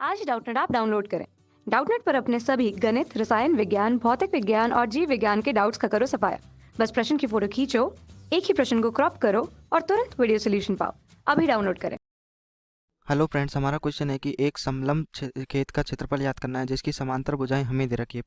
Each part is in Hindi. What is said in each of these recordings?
आज डाउटनेट ऐप डाउनलोड करें। डाउटनेट पर अपने सभी गणित, रसायन विज्ञान, भौतिक विज्ञान और जीव विज्ञान के डाउट्स का करो सफाया। बस प्रश्न की फोटो खींचो, एक ही प्रश्न को क्रॉप करो और तुरंत वीडियो सोल्यूशन पाओ। अभी डाउनलोड करें। हेलो फ्रेंड्स, हमारा क्वेश्चन है कि एक समलंब खेत का क्षेत्रफल याद करना है जिसकी समांतर भुजाएं हमें दे रखी है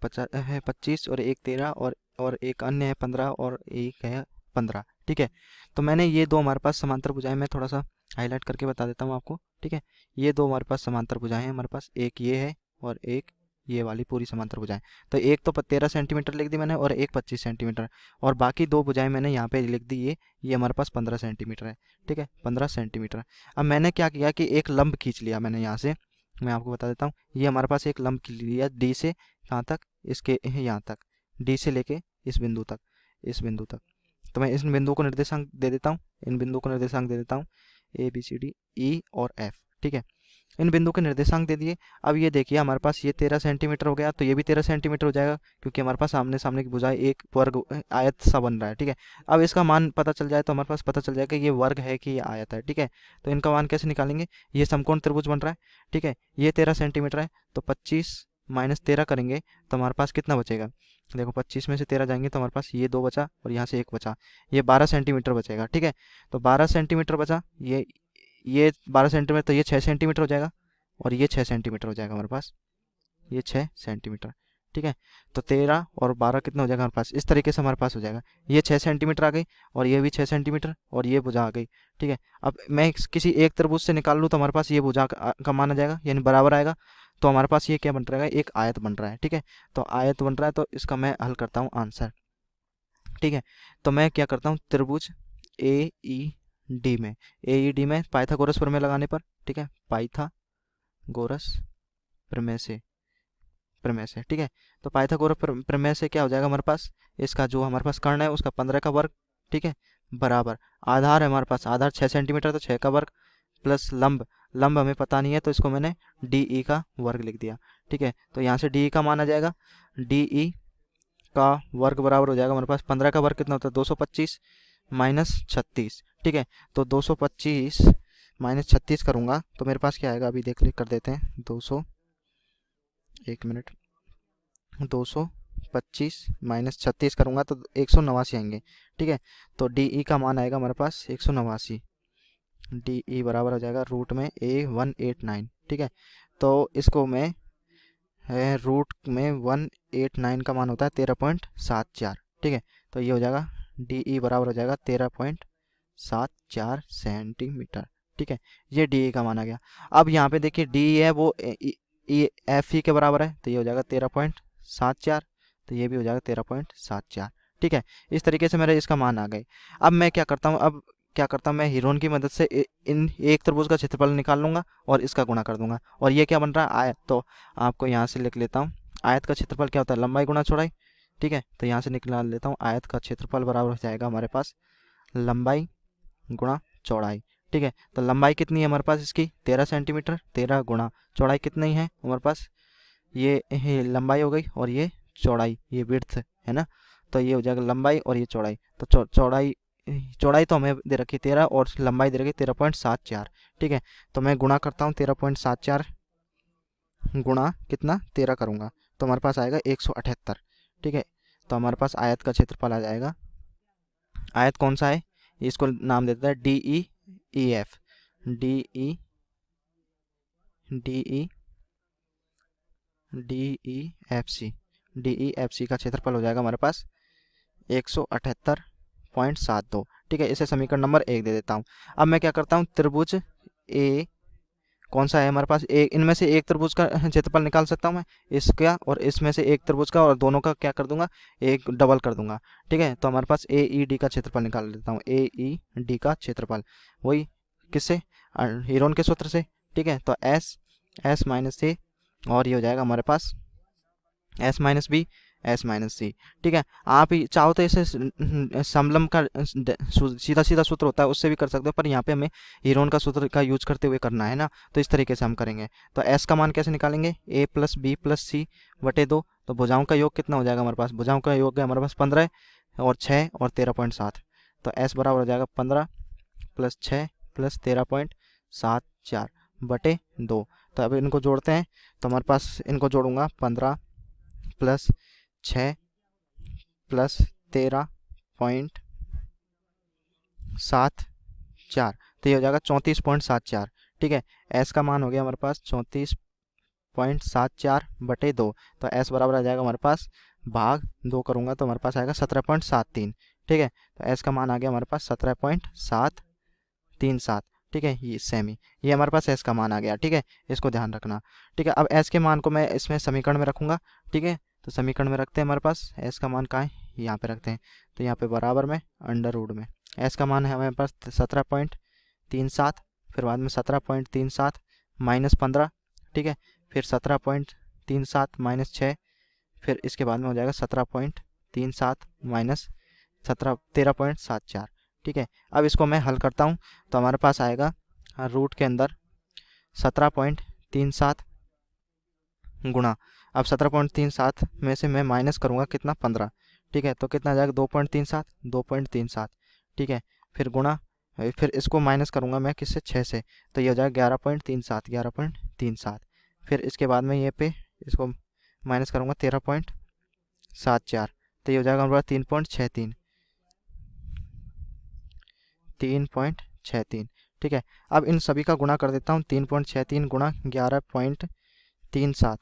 25 और एक 13 और एक अन्य है 15 और एक है 15। ठीक है, तो मैंने ये दो हमारे पास समांतर भुजाएं मैं थोड़ा सा हाईलाइट करके बता देता हूँ आपको। ठीक है, ये दो हमारे पास समांतर भुजाएं हैं, हमारे पास एक ये है और एक ये वाली पूरी समांतर भुजाएं। तो एक तो 13 सेंटीमीटर लिख दी मैंने और एक 25 सेंटीमीटर, और बाकी दो भुजाएं मैंने यहाँ पे लिख दी, ये हमारे पास 15 सेंटीमीटर है। ठीक है, 15 सेंटीमीटर। अब मैंने क्या किया कि एक लंब खींच लिया मैंने यहाँ से, मैं आपको बता देता हूँ। ये हमारे पास एक लंब खींच लिया डी से कहाँ तक, इसके यहाँ तक, डी से लेके इस बिंदु तक, इस बिंदु तक। तो मैं इस बिंदु को निर्देशांक दे देता हूँ, इन बिंदु को निर्देशांक दे देता हूँ, ए बी सी डी ई और एफ। ठीक है, इन बिंदु के निर्देशांक दे दिए। अब ये देखिए हमारे पास ये 13 सेंटीमीटर हो गया, तो ये भी 13 सेंटीमीटर हो जाएगा क्योंकि हमारे पास आमने सामने की भुजाएं एक वर्ग आयत सा बन रहा है। ठीक है, अब इसका मान पता चल जाए तो हमारे पास पता चल जाएगा ये वर्ग है कि ये आयत है। ठीक है, तो इनका मान कैसे निकालेंगे, ये समकोण त्रिभुज बन रहा है। ठीक है, ये 13 सेंटीमीटर है, तो 25 माइनस 13 करेंगे तो हमारे पास कितना बचेगा। देखो 25 में से 13 जाएंगे तो हमारे पास ये 2 बचा और यहाँ से 1 बचा, ये 12 सेंटीमीटर बचेगा। ठीक है, तो 12 सेंटीमीटर बचा, ये 12 सेंटीमीटर, तो ये 6 सेंटीमीटर हो जाएगा और ये 6 सेंटीमीटर हो जाएगा हमारे पास, ये 6 सेंटीमीटर। ठीक है, तो 13 और 12 कितना हो जाएगा हमारे पास, इस तरीके से हमारे पास हो जाएगा। ये 6 सेंटीमीटर आ गई और ये भी 6 सेंटीमीटर और ये भुजा आ गई। ठीक है, अब मैं किसी एक त्रिभुज से निकाल लूँ तो हमारे पास ये भुजा का मान आ जाएगा, यानी बराबर आएगा। तो हमारे पास ये क्या बन रहा है, एक आयत बन रहा है। ठीक है, तो आयत बन रहा है, तो इसका मैं हल करता हूँ आंसर। ठीक है, तो मैं क्या करता हूँ, त्रिभुज ए ई डी में, ए ई डी में पाइथागोरस प्रमेय लगाने पर, ठीक है, पाइथागोरस प्रमेय से, ठीक है, तो पाइथागोरस प्रमेय से क्या हो जाएगा हमारे पास, इसका जो हमारे पास कर्ण है उसका 15 का वर्ग, ठीक है, बराबर आधार है हमारे पास, आधार 6 सेंटीमीटर, तो 6 का वर्ग प्लस लंब, लंब हमें पता नहीं है तो इसको मैंने डी ई का वर्ग लिख दिया। ठीक है, तो यहाँ से डी ई का मान आ जाएगा, डी ई का वर्ग बराबर हो जाएगा हमारे पास 15 का वर्ग कितना होता है 225 माइनस 36। ठीक है, तो 225 माइनस 36 करूँगा तो मेरे पास क्या आएगा, अभी देख लिख कर देते हैं, 200, एक मिनट, 225 माइनस 36 करूँगा तो 189 आएंगे। ठीक है, तो डी ई का मान आएगा हमारे पास 189, डी ई बराबर हो जाएगा रूट में A189। ठीक है, तो इसको मैं रूट में 189 का मान होता है 13.74। ठीक है, तो ये हो जाएगा डी ई बराबर हो जाएगा 13.74 सेंटीमीटर। ठीक है, ये डी ई का मान आ गया। अब यहाँ पे देखिए डी है वो एफ ई के बराबर है, तो ये हो जाएगा 13.74, तो ये भी हो जाएगा 13.74। ठीक है, इस तरीके से मेरे इसका मान आ गए। अब मैं क्या करता हूँ, मैं हीरोन की मदद से इन एक त्रिभुज का क्षेत्रफल निकाल लूंगा और इसका गुणा कर दूंगा, और ये क्या बन रहा है, आयत। तो आपको यहाँ से लिख लेता हूँ, आयत का क्षेत्रफल क्या होता है, लंबाई गुणा चौड़ाई। ठीक है, तो यहाँ से निकाल लेता हूँ, आयत का क्षेत्रफल बराबर हो जाएगा हमारे पास लंबाई गुणा चौड़ाई। ठीक है, तो लंबाई कितनी है हमारे पास इसकी 13 सेंटीमीटर, 13 गुणा चौड़ाई कितनी है हमारे पास, ये लंबाई हो गई और ये चौड़ाई, ये विड्थ है ना, तो ये हो जाएगा लंबाई और ये चौड़ाई। तो चौड़ाई तो हमें दे रखी 13 और लंबाई दे रखी 13.74। ठीक है, तो मैं गुणा करता हूँ, 13.74 गुणा कितना 13 करूँगा तो हमारे पास आएगा 178। ठीक है, तो हमारे पास आयत का क्षेत्रफल आ जाएगा, आयत कौन सा है, इसको नाम देता है D E E F, D E D E D E F C, D E F C का क्षेत्रफल हो जाएगा हमारे पास 178.72। ठीक है, इसे समीकरण नंबर 1 दे देता हूँ। अब मैं क्या करता हूँ, त्रिभुज ए कौन सा है हमारे पास, एक इनमें से एक त्रिभुज का क्षेत्रफल निकाल सकता हूँ मैं, इसका और इसमें से एक त्रिभुज का, और दोनों का क्या कर दूंगा, एक डबल कर दूंगा। ठीक है, तो हमारे पास ए ई डी का क्षेत्रफल निकाल लेता हूँ, ए ई डी का क्षेत्रफल वही किससे, हीरोन के सूत्र से। ठीक है, तो एस माइनस ए, और ये हो जाएगा हमारे पास S minus B, S minus C. ठीक है, आप ही चाहो तो इसे समलंब का सीधा सीधा सूत्र होता है उससे भी कर सकते हो, पर यहाँ पे हमें हीरोन का सूत्र का यूज करते हुए करना है ना, तो इस तरीके से हम करेंगे। तो एस का मान कैसे निकालेंगे, ए प्लस बी प्लस सी बटे 2, तो भुजाओं का योग कितना हो जाएगा हमारे पास, भुजाओं का योग है हमारे पास 15 और 6 और 13.7, तो एस बराबर हो जाएगा 15 प्लस 6 प्लस 13.74 बटे 2। तो अब इनको जोड़ते हैं। तो हमारे पास इनको जोड़ूंगा 15 प्लस 6 प्लस 13.74, तो ये हो जाएगा 34.74। ठीक है, एस का मान हो गया हमारे पास 34.74/2। तो एस बराबर आ जाएगा हमारे पास, भाग 2 करूँगा तो हमारे पास आएगा 17.73। ठीक है, तो एस का मान आ गया हमारे पास 17.737। ठीक है, ये सेमी, ये हमारे पास एस का मान आ गया। ठीक है, इसको ध्यान रखना। ठीक है, अब एस के मान को मैं इसमें समीकरण में रखूँगा। ठीक है, तो समीकरण में रखते हैं, हमारे पास एस का मान कहाँ है, यहाँ पे रखते हैं। तो यहाँ पे बराबर में अंडर रूट में एस का मान है हमारे पास 17.37, फिर बाद में 17.37 माइनस 15। ठीक है, फिर 17.37 माइनस 6, फिर इसके बाद में हो जाएगा 17.37 माइनस 13.74। ठीक है, अब इसको मैं हल करता हूँ तो हमारे पास आएगा रूट के अंदर 17.37 गुणा, अब 17.37 में से मैं माइनस करूँगा कितना, 15। ठीक है, तो कितना आ जाएगा 2.37। ठीक है, फिर गुणा, फिर इसको माइनस करूँगा मैं किससे, 6 से, तो ये हो जाएगा 11.37। फिर इसके बाद में ये पे इसको माइनस करूँगा 13.74, तो ये हो जाएगा हमारा 3.63। ठीक है, अब इन सभी का गुणा कर देता हूँ। 3.63 गुणा 11.37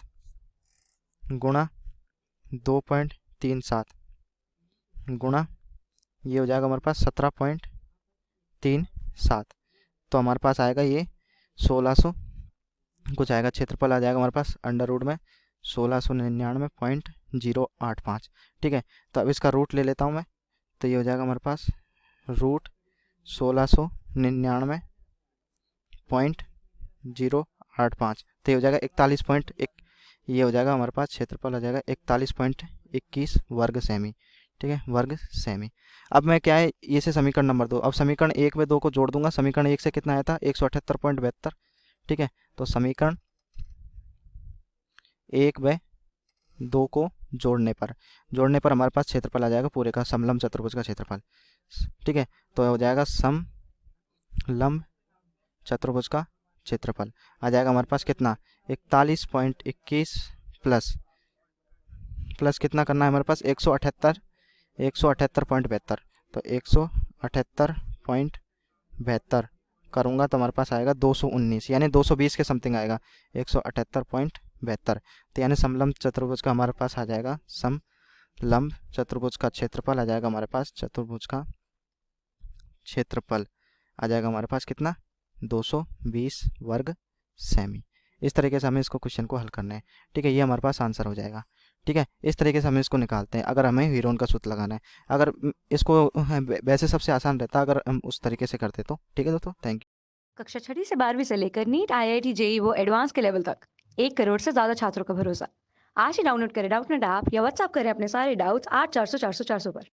गुणा 2.37 गुणा, ये हो जाएगा हमारे पास 17.37। तो हमारे पास आएगा ये 1600 कुछ आएगा, क्षेत्रफल आ जाएगा हमारे पास अंडर रूट में 1699.085। ठीक है, तो अब इसका रूट ले लेता हूँ मैं, तो ये हो जाएगा हमारे पास रूट 1699.085, तो ये हो जाएगा 41.1, ये हो जाएगा हमारे पास क्षेत्रफल आ जाएगा 41.21 वर्ग सेमी। ठीक है, वर्ग सेमी। अब मैं क्या है, ये से समीकरण नंबर 2, अब समीकरण 1 व 2 को जोड़ दूंगा। समीकरण 1 से कितना आया था, 178.72। ठीक है, तो समीकरण 1 व 2 को जोड़ने पर हमारे पास क्षेत्रफल आ जाएगा पूरे का, समलंब चतुर्भुज का क्षेत्रफल। ठीक है, तो हो जाएगा समलंब चतुर्भुज का क्षेत्रफल आ जाएगा हमारे पास कितना, 41.21 प्लस कितना करना है हमारे पास, 178.72। तो 178.72 करूँगा तो हमारे पास आएगा 219, यानी 220 के समथिंग आएगा, 178.72। तो यानी समलंब चतुर्भुज का हमारे पास आ जाएगा, समलंब चतुर्भुज का क्षेत्रफल आ जाएगा हमारे पास, चतुर्भुज का क्षेत्रफल आ जाएगा हमारे पास कितना, 220 वर्ग सेमी। इस तरीके से हमें इसको क्वेश्चन को हल करना है। ठीक है, ये हमारे पास आंसर हो जाएगा। ठीक है, इस तरीके से हम इसको निकालते हैं अगर हमें हीरोन का सूत्र लगाना है। अगर इसको वैसे सबसे आसान रहता अगर हम उस तरीके से करते तो। ठीक है दोस्तों, थैंक यू। कक्षा 6वीं से 12वीं से लेकर नीट, IIT, JEE वो एडवांस के लेवल तक 1 करोड़ से ज्यादा छात्रों का भरोसा। आज ही डाउनलोड करें डाउटनेट ऐप या व्हाट्सएप करें अपने सारे डाउट्स 8400 400 400 पर।